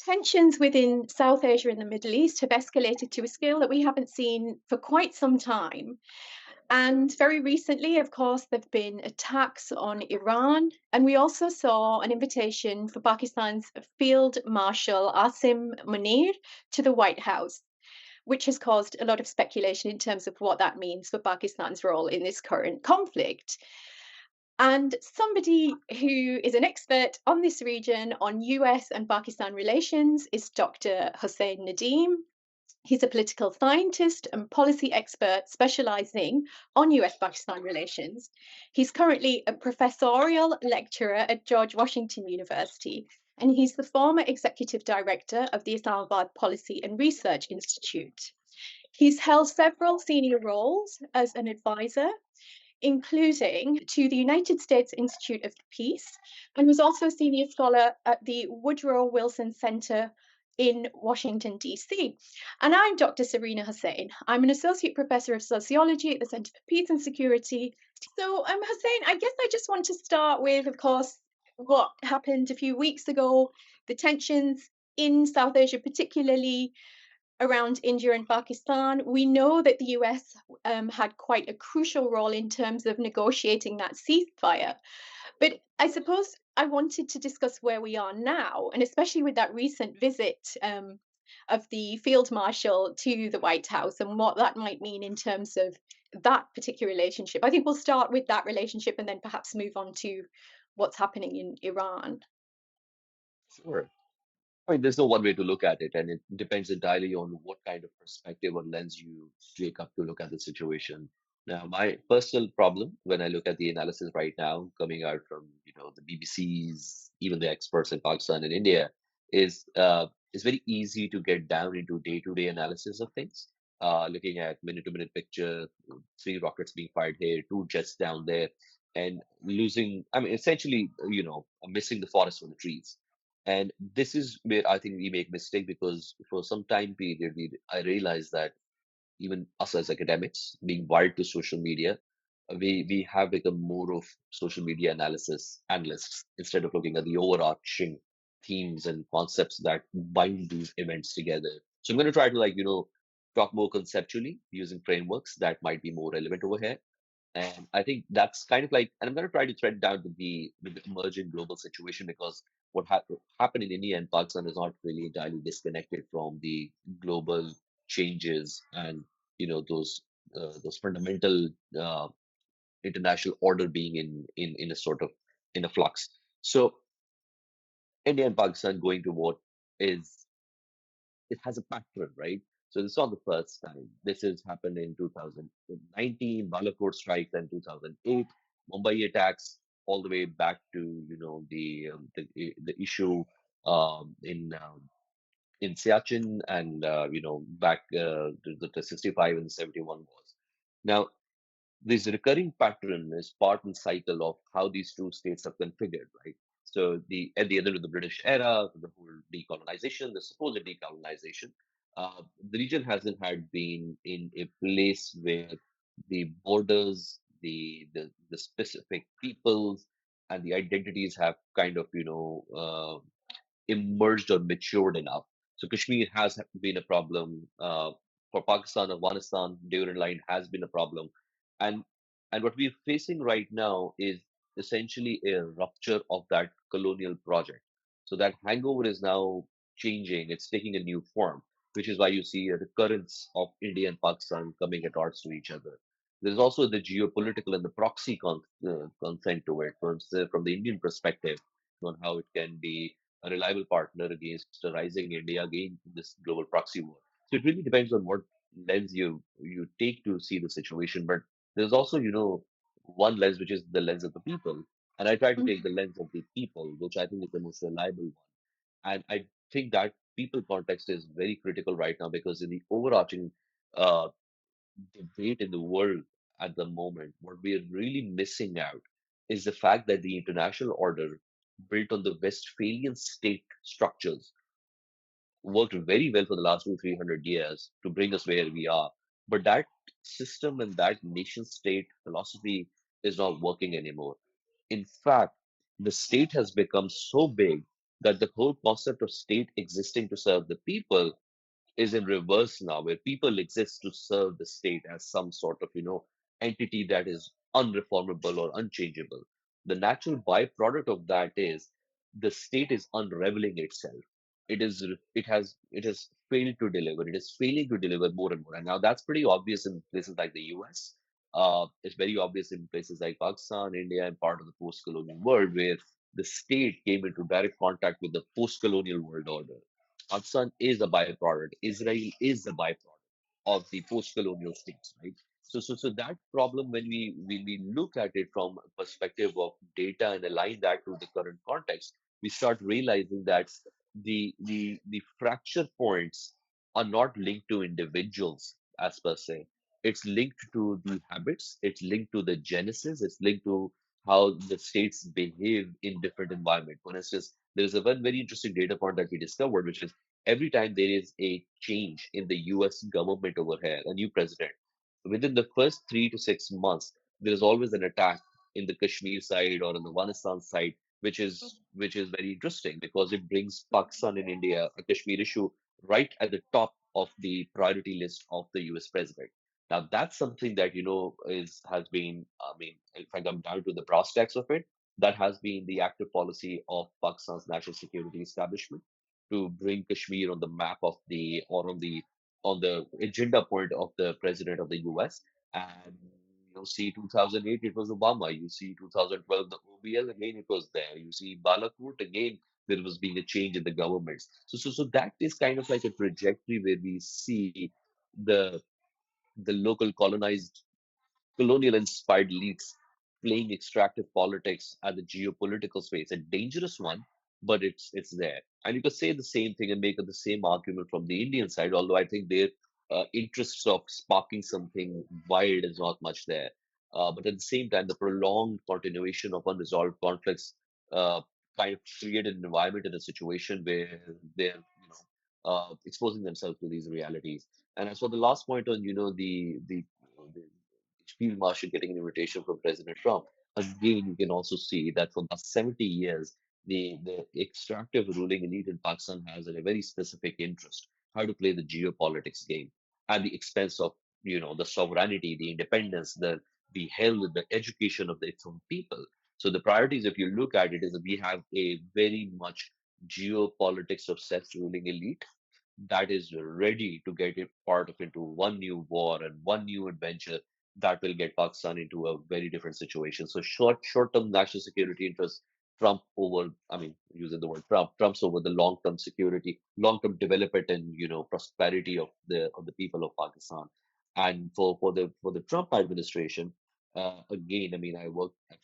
Tensions within South Asia and the Middle East have escalated to a scale that we haven't seen for quite some time. And very recently, of course, there have been attacks on Iran. And we also saw an invitation for Pakistan's Field Marshal Asim Munir to the White House, which has caused a lot of speculation in terms of what that means for Pakistan's role in this current conflict. And somebody who is an expert on this region, on US and Pakistan relations, is Dr. Hussain Nadim. He's a political scientist and policy expert specializing on US Pakistan relations. He's currently a professorial lecturer at George Washington University, and he's the former executive director of the Islamabad Policy and Research Institute. He's held several senior roles as an advisor, including to the United States Institute of Peace, and was also a senior scholar at the Woodrow Wilson Center in Washington, D.C. And I'm Dr. Sarina Hussain. I'm an associate professor of sociology at the Center for Peace and Security. So, Hussain, I guess I just want to start with, of course, what happened a few weeks ago, the tensions in South Asia, particularly around India and Pakistan. We know that the US had quite a crucial role in terms of negotiating that ceasefire. But I suppose I wanted to discuss where we are now, and especially with that recent visit of the Field Marshal to the White House and what that might mean in terms of that particular relationship. I think we'll start with that relationship and then perhaps move on to what's happening in Iran. Sure. I mean, there's no one way to look at it, and it depends entirely on what kind of perspective or lens you take up to look at the situation. Now, my personal problem when I look at the analysis right now, coming out from the BBC's, even the experts in Pakistan and India, is it's very easy to get down into day-to-day analysis of things, looking at minute-to-minute picture, three rockets being fired here, two jets down there, and losing. I mean, essentially, missing the forest for the trees. And this is where I think we make mistake because for some time period, I realized that even us as academics, being wired to social media, we have become more of social media analysis analysts instead of looking at the overarching themes and concepts that bind these events together. So I'm going to try to talk more conceptually using frameworks that might be more relevant over here. And I think that's kind of like, and I'm going to try to thread down with the emerging global situation because what happened in India and Pakistan is not really entirely disconnected from the global changes and those fundamental international order being in a sort of in a flux. So India and Pakistan going to war is it has a pattern, right? So this is not the first time. This has happened in 2019, Balakot strikes, and 2008, Mumbai attacks, all the way back to the issue in Siachen and back to the 65 and 71 wars. Now, this recurring pattern is part and cycle of how these two states are configured, right? So at the end of the British era, the whole decolonization, the supposed decolonization, the region hasn't had been in a place where the borders, the specific peoples, and the identities have kind of emerged or matured enough. So Kashmir has been a problem for Pakistan. Afghanistan, Durand Line has been a problem, and what we're facing right now is essentially a rupture of that colonial project. So that hangover is now changing. It's taking a new form, which is why you see a recurrence of India and Pakistan coming at odds to each other. There's also the geopolitical and the proxy consent to it from the Indian perspective on how it can be a reliable partner against a rising India against this global proxy war. So it really depends on what lens you take to see the situation. But there's also, one lens which is the lens of the people. And I try to take the lens of the people, which I think is the most reliable one. And I think that people context is very critical right now because in the overarching uh, debate in the world at the moment, what we are really missing out is the fact that the international order built on the Westphalian state structures worked very well for the last 300 years to bring us where we are. But that system and that nation state philosophy is not working anymore. In fact, the state has become so big that the whole concept of state existing to serve the people is in reverse now, where people exist to serve the state as some sort of, entity that is unreformable or unchangeable. The natural byproduct of that is the state is unraveling itself. It has failed to deliver. It is failing to deliver more and more. And now that's pretty obvious in places like the US. It's very obvious in places like Pakistan, India, and part of the post-colonial world where the state came into direct contact with the post-colonial world order. Pakistan is a byproduct. Israel is a byproduct of the post-colonial states, right? So that problem, when we look at it from a perspective of data and align that to the current context, we start realizing that the fracture points are not linked to individuals as per se. It's linked to the habits. It's linked to the genesis. It's linked to how the states behave in different environments. For instance, there is a one very interesting data point that we discovered, which is every time there is a change in the US government over here, a new president, within the first 3 to 6 months, there is always an attack in the Kashmir side or on the Afghanistan side, which is very interesting because it brings Pakistan and India, a Kashmir issue, right at the top of the priority list of the US president. Now that's something that is has been, I mean, if I come down to the brass tacks of it, that has been the active policy of Pakistan's national security establishment to bring Kashmir on the map of the or on the agenda point of the president of the US. And you see 2008 it was Obama. You see 2012 the OBL again it was there. You see Balakot again there was being a change in the governments. So that is kind of like a trajectory where we see the the local colonial inspired elites playing extractive politics at the geopolitical space, a dangerous one, but it's there. And you could say the same thing and make the same argument from the Indian side, although I think their interests of sparking something wild is not much there. But at the same time, the prolonged continuation of unresolved conflicts uh, kind of created an environment and a situation where they're exposing themselves to these realities. And as for the last point on the field marshal getting an invitation from President Trump, again, you can also see that for the last 70 years, the extractive ruling elite in Pakistan has a very specific interest, how to play the geopolitics game at the expense of, the sovereignty, the independence, the health, the education of its own people. So the priorities, if you look at it, is that we have a very much geopolitics obsessed ruling elite that is ready to get it part of into one new war and one new adventure that will get Pakistan into a very different situation. So short-term national security interests trump over, I mean, using the word trumps over the long-term security, long-term development and prosperity of the people of Pakistan. And for the Trump administration, again, I mean, I've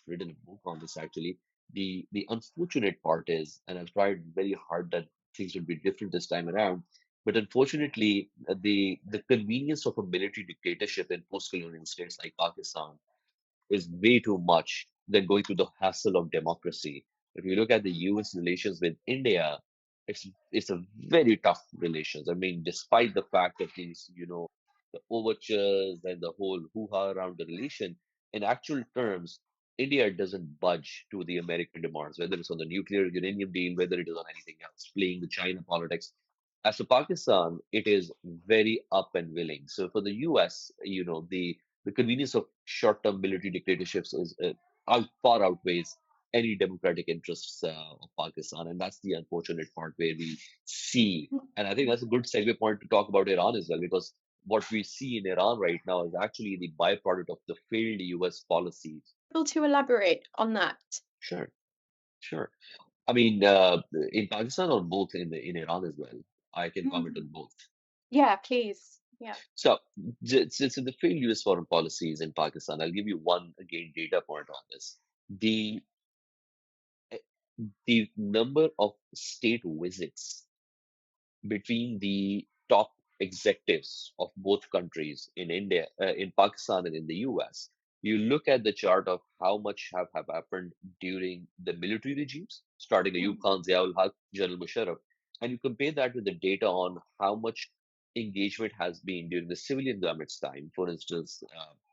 written a book on this actually. The unfortunate part is, and I've tried very hard that things will be different this time around, but unfortunately, the convenience of a military dictatorship in post-colonial states like Pakistan is way too much than going through the hassle of democracy. If you look at the U.S. relations with India, it's a very tough relations. I mean, despite the fact of these, the overtures and the whole hoo-ha around the relation, in actual terms, India doesn't budge to the American demands, whether it's on the nuclear uranium deal, whether it is on anything else, playing the China politics. As for Pakistan, it is very up and willing. So for the US, the convenience of short-term military dictatorships is far outweighs any democratic interests of Pakistan, and that's the unfortunate part where we see. And I think that's a good segue point to talk about Iran as well, because what we see in Iran right now is actually the byproduct of the failed US policies. Able to elaborate on that? Sure, sure. I mean, in Pakistan or both in Iran as well. I can comment Mm. on both. Yeah, please. Yeah. So, since the failed US foreign policies in Pakistan, I'll give you one again data point on this. The the number of state visits between the top executives of both countries in India, in Pakistan, and in the US. You look at the chart of how much have happened during the military regimes, starting Ayub Mm. Khan, Ziaul Haq, General Musharraf, and you compare that with the data on how much engagement has been during the civilian government's time. For instance,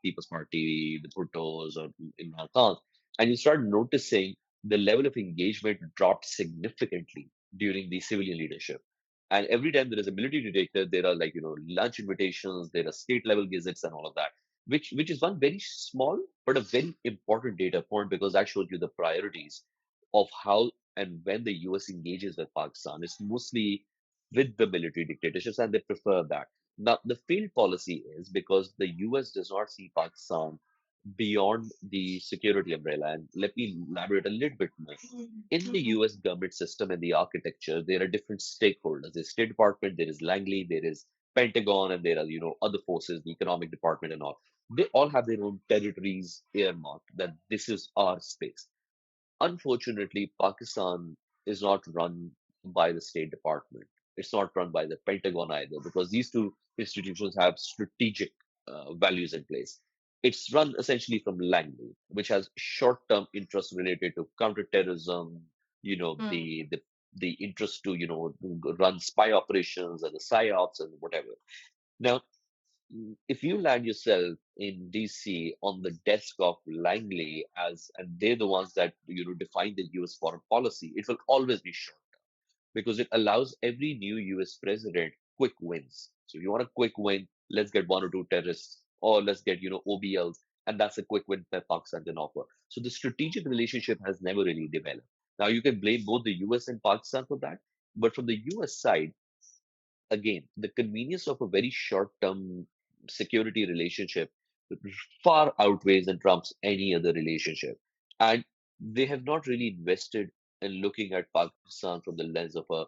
People's Party, the Bhuttos, or Imran Khan, and you start noticing the level of engagement dropped significantly. during the civilian leadership. And every time there is a military dictator, there are like, lunch invitations, there are state level visits and all of that, which is one very small but a very important data point because that shows you the priorities of how and when the US engages with Pakistan. It's mostly with the military dictatorships and they prefer that. Now, the failed policy is because the US does not see Pakistan beyond the security umbrella. And let me elaborate a little bit more. In the Mhm. US government system and the architecture, there are different stakeholders. There's State Department, there is Langley, there is Pentagon, and there are, other forces, the economic department and all. They all have their own territories earmarked that this is our space. Unfortunately, Pakistan is not run by the State Department. It's not run by the Pentagon either, because these two institutions have strategic values in place. It's run essentially from Langley, which has short-term interests related to counterterrorism, Mm. the interest to run spy operations and the psyops and whatever. Now, if you land yourself in DC on the desk of Langley as and they're the ones that define the US foreign policy, it will always be short because it allows every new US president quick wins. So you want a quick win, let's get one or two terrorists, or let's get OBLs, and that's a quick win that Pakistan can offer. So the strategic relationship has never really developed. Now you can blame both the US and Pakistan for that, but from the US side, again, the convenience of a very short term security relationship far outweighs and trumps any other relationship. And they have not really invested in looking at Pakistan from the lens of a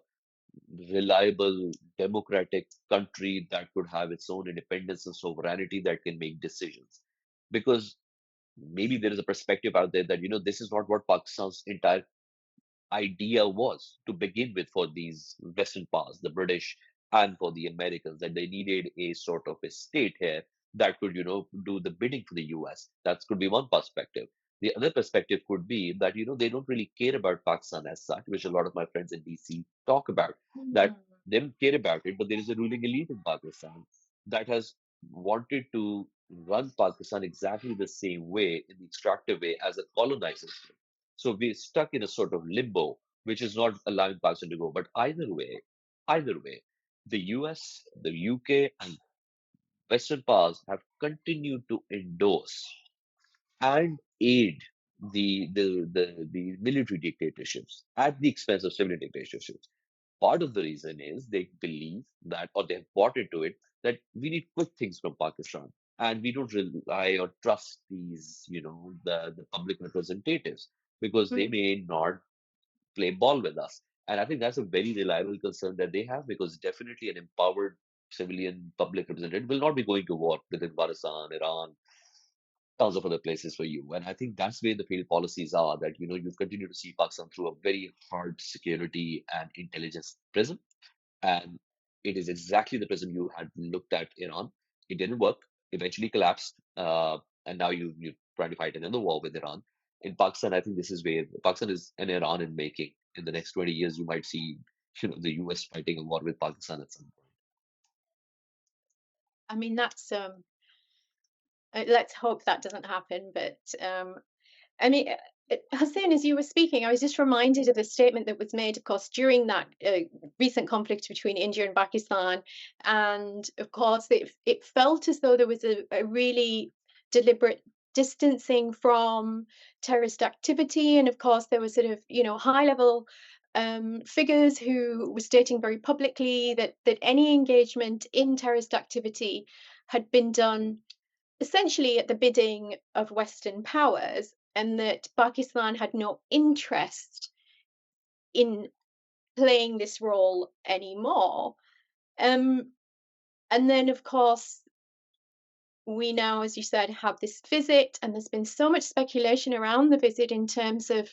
reliable democratic country that could have its own independence and sovereignty that can make decisions. Because maybe there is a perspective out there that, this is not what Pakistan's entire idea was to begin with for these Western powers, the British and for the Americans, that they needed a sort of a state here that could, do the bidding for the US. That could be one perspective. The other perspective could be that, they don't really care about Pakistan as such, which a lot of my friends in DC talk about, that Mm. they don't care about it, but there is a ruling elite in Pakistan that has wanted to run Pakistan exactly the same way, in the extractive way, as a colonizer. So we're stuck in a sort of limbo, which is not allowing Pakistan to go. But either way, the US, the UK, and Western powers have continued to endorse and aid the military dictatorships at the expense of civilian dictatorships. Part of the reason is they believe that, or they have bought into it, that we need quick things from Pakistan. And we don't rely or trust these, the public representatives because they Mm. may not play ball with us. And I think that's a very reliable concern that they have because definitely an empowered civilian public representative will not be going to war with Afghanistan, Iran, tons of other places for you. And I think that's where the failed policies are that, you continue to see Pakistan through a very hard security and intelligence prism. And it is exactly the prism you had looked at Iran. It didn't work, eventually collapsed. And now you're trying to fight another war with Iran. In Pakistan, I think this is where Pakistan is an Iran in making. In the next 20 years, you might see, the US fighting a war with Pakistan at some point. I mean, that's let's hope that doesn't happen. But I mean, Hussein, as you were speaking, I was just reminded of a statement that was made, of course, during that recent conflict between India and Pakistan. And of course, it felt as though there was a really deliberate distancing from terrorist activity. And of course, there was sort of, high level figures who were stating very publicly that any engagement in terrorist activity had been done essentially at the bidding of Western powers, and that Pakistan had no interest in playing this role anymore. Um, and then, of course, we now, as you said, have this visit, and there's been so much speculation around the visit in terms of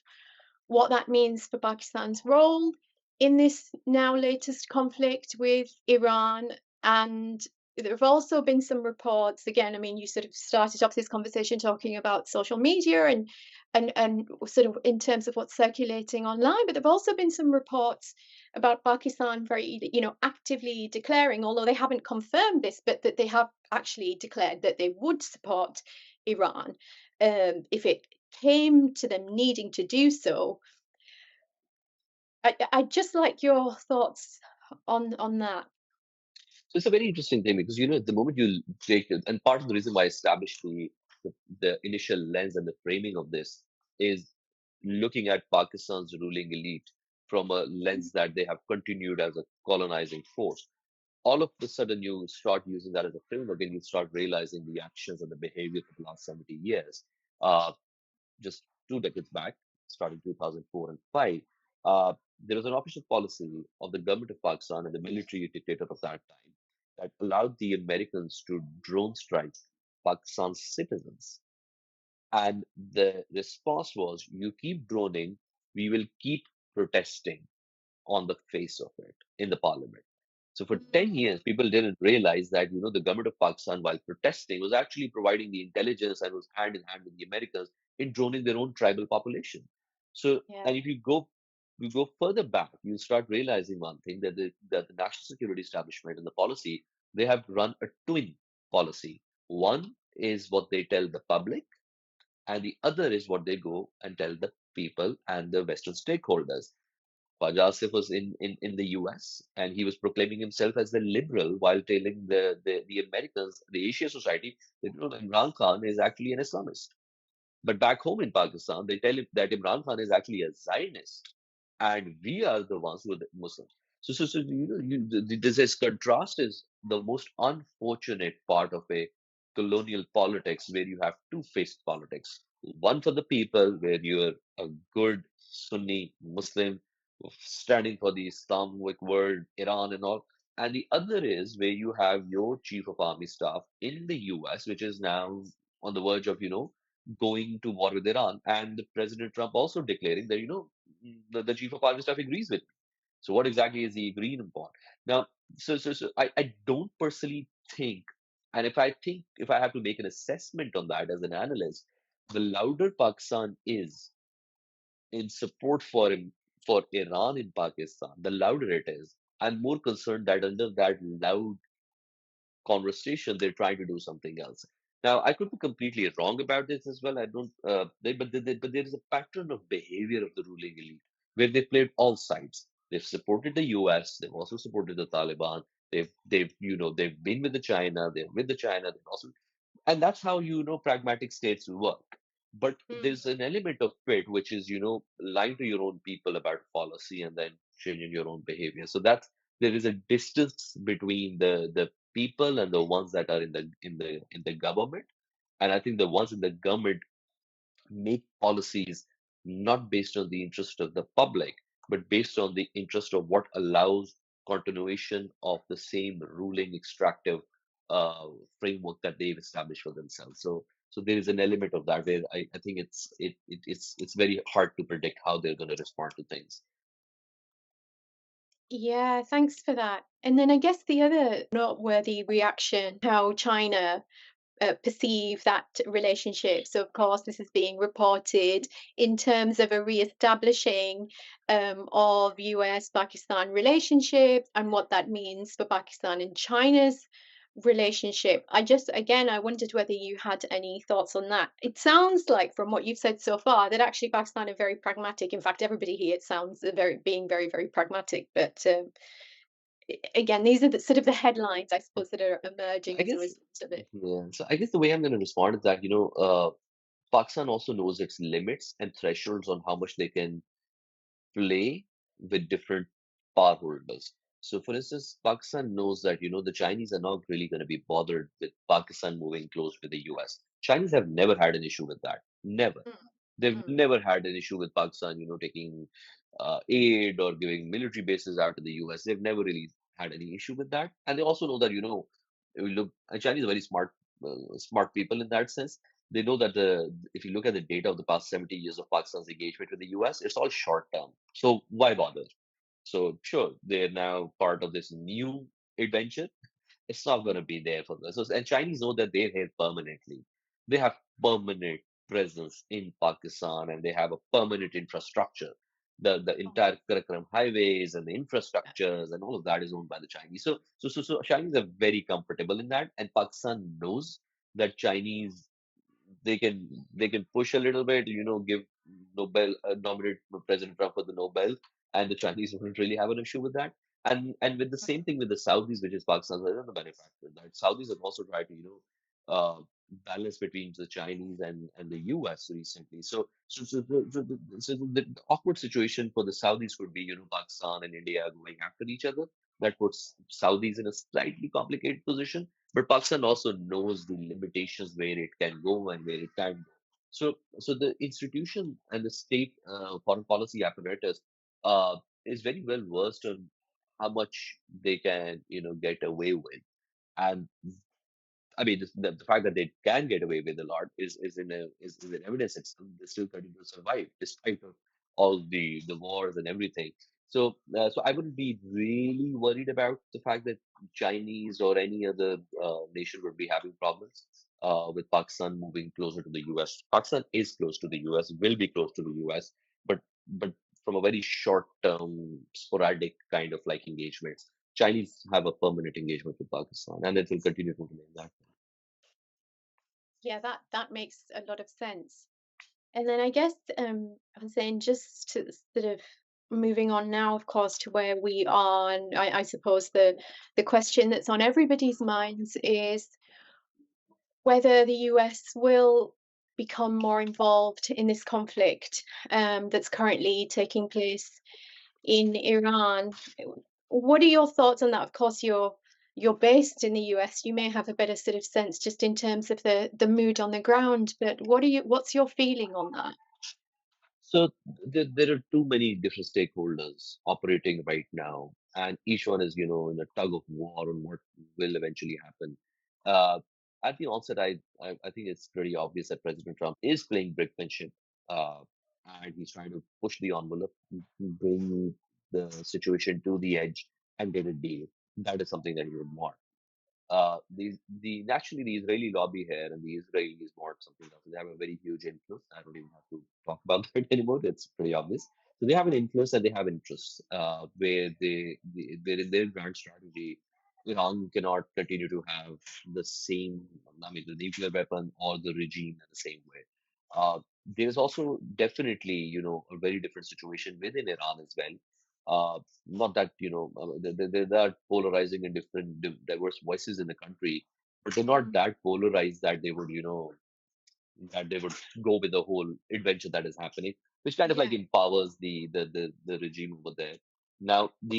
what that means for Pakistan's role in this now latest conflict with Iran. And there have also been some reports, again, I mean, you sort of started off this conversation talking about social media and sort of in terms of what's circulating online, but there have also been some reports about Pakistan very, actively declaring, although they haven't confirmed this, but that they have actually declared that they would support Iran if it came to them needing to do so. I'd just like your thoughts on that. So it's a very interesting thing because the moment you take it, and part of the reason why I established the initial lens and the framing of this is looking at Pakistan's ruling elite from a lens that they have continued as a colonizing force. All of a sudden, you start using that as a framework, and you start realizing the actions and the behavior for the last 70 years. Uh, just 2 decades back, starting 2004 and 5, there was an official policy of the government of Pakistan and the military dictator of that time that allowed the Americans to drone strike Pakistan's citizens. And the response was, you keep droning, we will keep protesting on the face of it in the parliament. So for 10 Mm, years, people didn't realize that, the government of Pakistan, while protesting, was actually providing the intelligence and was hand in hand with the Americans in droning their own tribal population. So, yeah. and if you go further back, you start realizing one thing that the national security establishment and the policy, they have run a twin policy. One is what they tell the public, and the other is what they go and tell the people and the Western stakeholders. Khwaja Asif was in the US, and he was proclaiming himself as the liberal while telling the Americans, the Asia society, that Imran Khan is actually an Islamist. But back home in Pakistan, they tell him that Imran Khan is actually a Zionist, and we are the ones who are the Muslims. So this contrast is the most unfortunate part of a colonial politics, where you have two-faced politics. One for the people, where you're a good Sunni Muslim standing for the Islamic world, Iran and all. And the other is where you have your chief of army staff in the US, which is now on the verge of, going to war with Iran, and the President Trump also declaring that the chief of army staff agrees with me. So what exactly is he agreeing upon? Now, so I don't personally think, and if I have to make an assessment on that as an analyst, the louder Pakistan is in support for Iran in Pakistan, the louder it is. I'm more concerned that under that loud conversation, they're trying to do something else. Now, I could be completely wrong about this as well. I don't, but there is a pattern of behavior of the ruling elite where they played all sides. They've supported the U.S. They've also supported the Taliban. They've been with the China. They're with the China. They've also, and that's how pragmatic states work. But Mm. there's an element of it which is lying to your own people about policy and then changing your own behavior. So that's there is a distance between the people and the ones that are in the government. And I think the ones in the government make policies not based on the interest of the public, but based on the interest of what allows continuation of the same ruling extractive framework that they've established for themselves. So there is an element of that where I think it's very hard to predict how they're going to respond to things. Yeah, thanks for that. And then I guess the other noteworthy reaction, how China perceive that relationship. So, of course, this is being reported in terms of a re-establishing of US-Pakistan relationship and what that means for Pakistan and China's relationship. Again, I wondered whether you had any thoughts on that. It sounds like, from what you've said so far, that actually Pakistan are very pragmatic. In fact, everybody here it sounds being very, very pragmatic. But again, these are the sort of the headlines, I suppose, that are So emerging I as a guess, result of it. yeah. So I guess the way I'm going to respond is that Pakistan also knows its limits and thresholds on how much they can play with different power holders. So, for instance, Pakistan knows that the Chinese are not really going to be bothered with Pakistan moving close with the US. Chinese have never had an issue with that. Never. Mm, They've mm. never had an issue with Pakistan, taking aid or giving military bases out to the US. They've never really had any issue with that. And they also know that, we look, and Chinese are very smart people in that sense. They know that if you look at the data of the past 70 years of Pakistan's engagement with the US, it's all short term. So why bother? So sure, they're now part of this new adventure. It's not going to be there for them. So, and Chinese know that they're here permanently. They have permanent presence in Pakistan, and they have a permanent infrastructure. The entire Karakoram highways and the infrastructures and all of that is owned by the Chinese. So Chinese are very comfortable in that, and Pakistan knows that Chinese they can push a little bit, give Nobel nominate President Trump for the Nobel, and the Chinese wouldn't really have an issue with that. And with the same thing with the Saudis, which is Pakistan's other benefactor, that Saudis have also tried to, balance between the Chinese and the US recently. So the awkward situation for the Saudis could be, Pakistan and India going after each other. That puts Saudis in a slightly complicated position. But Pakistan also knows the limitations where it can go and where it can't go. So the institution and the state foreign policy apparatus is very well versed on how much they can, get away with. And I mean, the fact that they can get away with a lot is in evidence itself. They still continue to survive despite of all the wars and everything. So I wouldn't be really worried about the fact that Chinese or any other nation would be having problems with Pakistan moving closer to the U.S. Pakistan is close to the U.S., will be close to the U.S., but from a very short term, sporadic kind of like engagements. Chinese have a permanent engagement with Pakistan, and it will continue to remain that way. Yeah, that makes a lot of sense. And then I guess I was saying just to sort of moving on now, of course, to where we are, and I suppose the question that's on everybody's minds is whether the US will become more involved in this conflict that's currently taking place in Iran. What are your thoughts on that? Of course, you're based in the US. You may have a better sort of sense just in terms of the mood on the ground. But what's your feeling on that? So there are too many different stakeholders operating right now, and each one is, in a tug of war on what will eventually happen. Uh, at the onset, I think it's pretty obvious that President Trump is playing brinkmanship, uh, and he's trying to push the envelope, bring the situation to the edge, and get a deal. That is something that he would want. The naturally the Israeli lobby here and the Israelis want something else. They have a very huge influence. I don't even have to talk about that anymore. It's pretty obvious. So they have an influence and they have interests where where in their grand strategy, Iran cannot continue to have the same, I mean, the nuclear weapon or the regime in the same way. There's also definitely, a very different situation within Iran as well. Not that they are polarizing in different diverse voices in the country, but they're not Mm, that polarized that they would that they would go with the whole adventure that is happening, which kind of like yeah. empowers the regime over there. Now in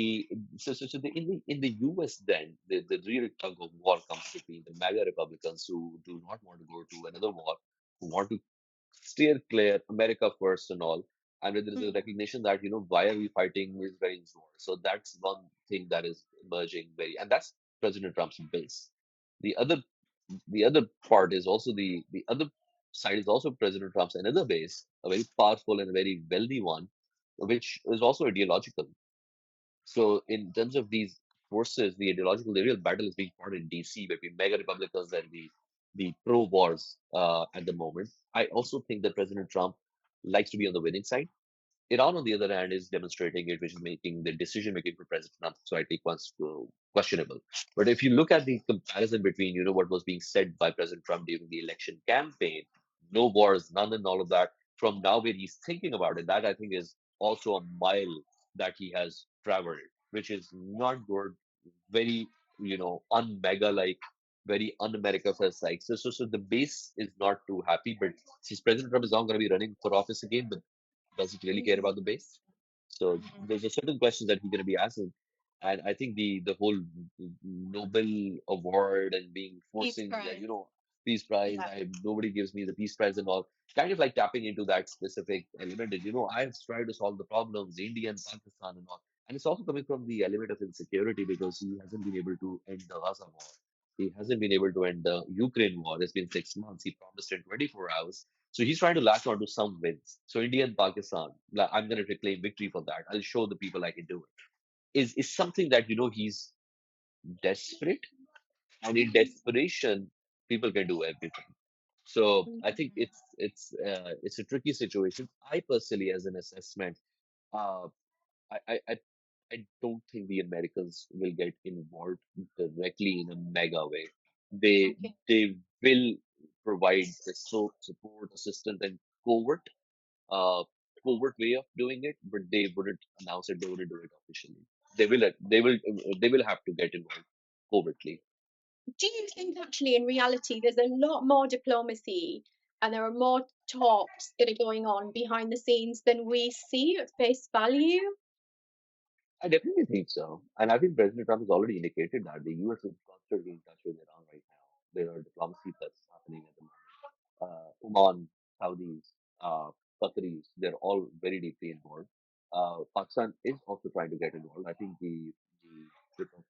the US then the real tug of war comes between the MAGA Republicans who do not want to go to another war, who want to steer clear, America first and all. And there is a Mm, recognition that, why are we fighting Israel's war? So that's one thing that is emerging and that's President Trump's base. The other, the other part is also the other side is also President Trump's another base, a very powerful and a very wealthy one, which is also ideological. So in terms of these forces, the real battle is being fought in DC between mega Republicans and the pro-wars at the moment. I also think that President Trump likes to be on the winning side. Iran, on the other hand, is demonstrating it, which is making the decision making for President Trump slightly questionable. But if you look at the comparison between, what was being said by President Trump during the election campaign, no wars, none, and all of that, from now where he's thinking about it, that I think is also a mile that he has traveled, which is not good, very, un-mega like, very un-America first like. So the base is not too happy, but since President Trump is not going to be running for office again, but does he really care mm, about the base? So mm. there's a certain questions that he's going to be asking, and I think the whole Nobel Award and being Peace forcing prize. Peace Prize, Yeah. nobody gives me the Peace Prize and all, kind of like tapping into that specific element. Is, I've tried to solve the problems, India and Pakistan and all, and it's also coming from the element of insecurity because he hasn't been able to end the Gaza war. He hasn't been able to end the Ukraine war. It's been 6 months. He promised in 24 hours. So he's trying to latch onto some wins. So India and Pakistan, like, I'm going to reclaim victory for that. I'll show the people I can do it. Is something that he's desperate, and in desperation, people can do everything. So I think Mhm. it's a tricky situation. I personally, as an assessment, uh, I, I I I don't think the Americans will get involved directly in a mega way. Okay. They will provide the support, assistance, and covert uh, covert way of doing it, but they wouldn't announce it. They wouldn't do it officially. They will have to get involved covertly. Do you think actually in reality there's a lot more diplomacy and there are more talks that are going on behind the scenes than we see at face value? I definitely think so. And I think President Trump has already indicated that the US is constantly in touch with Iran right now. There are diplomacy that's happening at the moment. Oman, Saudis, Qataris, they're all very deeply involved. Pakistan is also trying to get involved. I think the trip of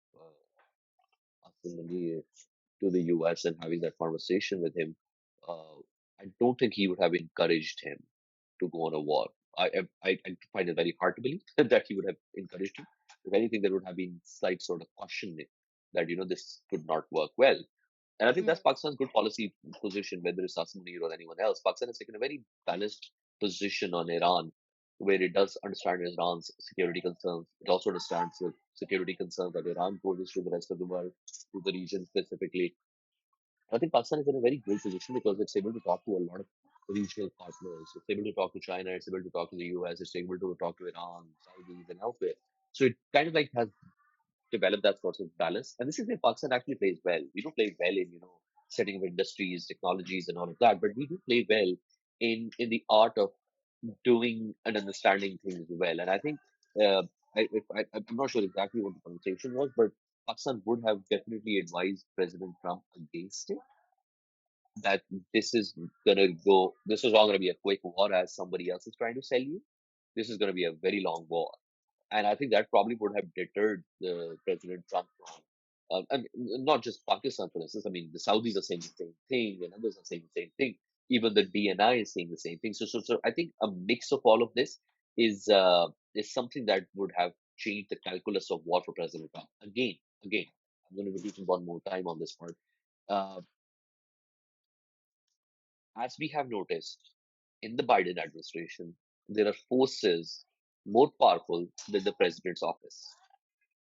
Hussain Nadim to the US and having that conversation with him, uh, I don't think he would have encouraged him to go on a war. I find it very hard to believe that he would have encouraged him. If anything, there would have been slight sort of caution that this could not work well. And I think that's Mm, Pakistan's good policy position, whether it's Asim Munir or anyone else. Pakistan has taken a very balanced position on Iran, where it does understand Iran's security concerns. It also understands the security concerns that Iran poses to the rest of the world, to the region specifically. I think Pakistan is in a very good position because it's able to talk to a lot of regional partners. It's able to talk to China. It's able to talk to the US. It's able to talk to Iran, Saudis, and elsewhere. So it kind of like has develop that sort of balance. And this is where Pakistan actually plays well. We don't play well in, setting up industries, technologies, and all of that, but we do play well in the art of doing and understanding things well. And I think I'm not sure exactly what the conversation was, but Pakistan would have definitely advised President Trump against it. That this is all going to be a quick war as somebody else is trying to sell you. This is going to be a very long war. And I think that probably would have deterred President Trump from, and not just Pakistan, for instance. I mean, the Saudis are saying the same thing, and others are saying the same thing. Even the DNI is saying the same thing. So I think a mix of all of this is something that would have changed the calculus of war for President Trump. Again, I'm going to repeat it one more time on this part. Uh, as we have noticed in the Biden administration, there are forces more powerful than the president's office,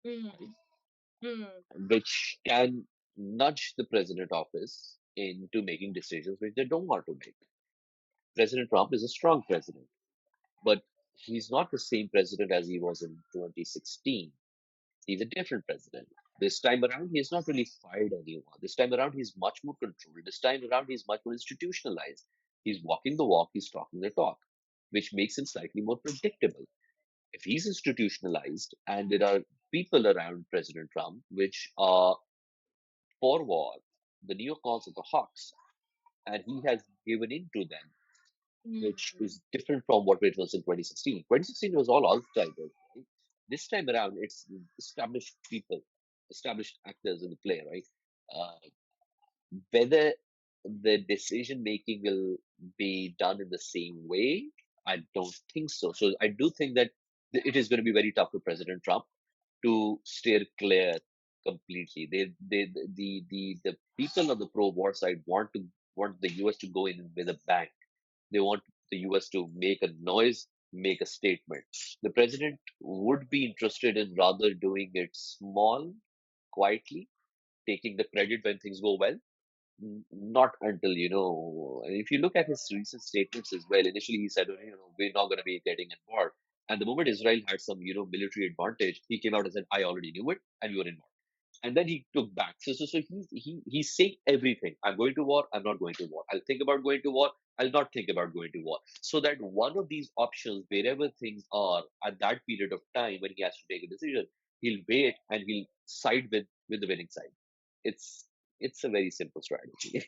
right? mm, mm, Which can nudge the president office into making decisions which they don't want to make. President Trump is a strong president, but he's not the same president as he was in 2016. He's a different president. This time around, he's not really fired anyone. This time around, he's much more controlled. This time around, he's much more institutionalized. He's walking the walk, he's talking the talk, which makes him slightly more predictable. If he's institutionalized and there are people around President Trump which are for war, the neocons and the hawks, and he has given in to them, which mm, is different from what it was in 2016. 2016 was all outsiders, right? This time around, it's established people, established actors in the play, right? Uh, whether the decision making will be done in the same way, I don't think so. So I do think that it is going to be very tough for President Trump to steer clear completely. The people on the pro-war side want the U.S. to go in with a bang. They want the U.S. to make a noise, make a statement. The president would be interested in rather doing it small, quietly, taking the credit when things go well. Not until, if you look at his recent statements as well, initially he said, we're not going to be getting involved. And the moment Israel had some, military advantage, he came out and said, I already knew it, and we were involved. And then he took back. So he's saying everything. I'm going to war. I'm not going to war. I'll think about going to war. I'll not think about going to war. So that one of these options, wherever things are at that period of time when he has to take a decision, he'll wait and he'll side with the winning side. It's it's a very simple strategy.